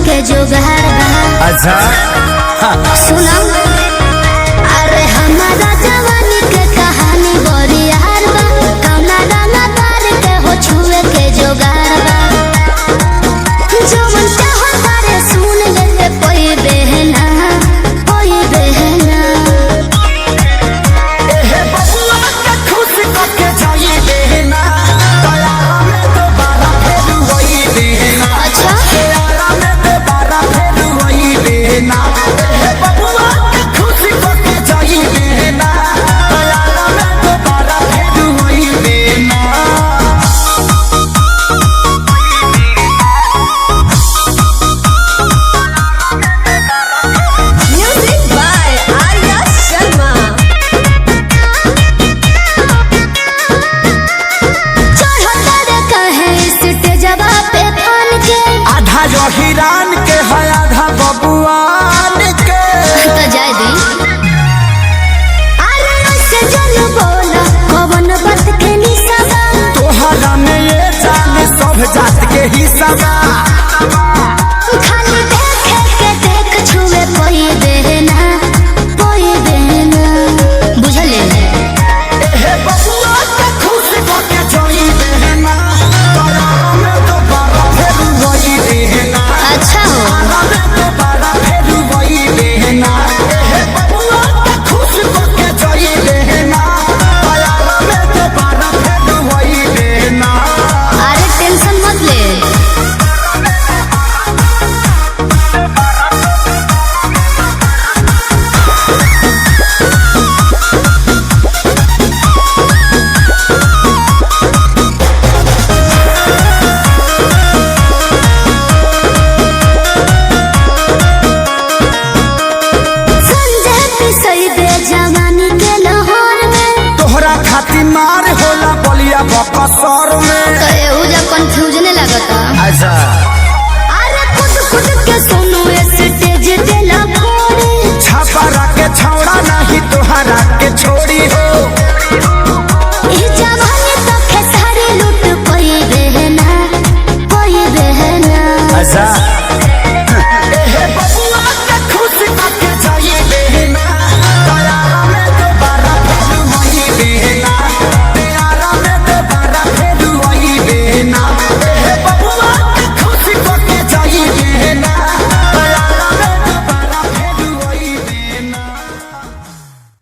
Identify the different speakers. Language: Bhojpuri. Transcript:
Speaker 1: के जुगाड़ बा।
Speaker 2: अच्छा
Speaker 1: सुनो अरे हमारा जवानी के कहानी बड़ी यार बा। कौना रंगा तार के हो छुए के जुगाड़ बा। जो मन चाहो तारे सुन ले कोई बहना कोई बहना।
Speaker 2: एहे बबुआ के खुश करके जाई देना दयारा में दोबारा फिर वही देना।
Speaker 1: अच्छा
Speaker 2: दयारा में दोबारा फिर वही देना। एहे बबुआ के खुश करके जाई देना दयारा में दोबारा फिर वही देना।
Speaker 3: Music by Arya Sharma.
Speaker 1: चढ़ो तारे कहे स्टेजवा पे फान के।
Speaker 2: आधा जो हिरान के है आधा बबुआन के।
Speaker 1: तो जाय दी अरे ऐसे जल बोला कवन बात के निशाबा।
Speaker 2: तोहरा में ये जान सब जात के हिस्सा बा।
Speaker 1: खाली देखे के देख छुए कोई देना कोई देना। बुझले
Speaker 2: एहे बबुआ के खुश करके जाई देना दयारा में दोबारा फिर वही देना।
Speaker 1: अच्छा हो
Speaker 2: दयारा में दोबारा फिर वही देना। एहे बबुआ के खुश करके जाई देना दयारा में दोबारा फिर वही देना।
Speaker 1: अरे टेंशन मत ले। संजय पिसई दे जवानी के लाहौर में।
Speaker 2: तोहरा खातिर मार होला बलिया बकसर में।
Speaker 1: तो एहू जा कंफ्यूजन लगता।
Speaker 2: अच्छा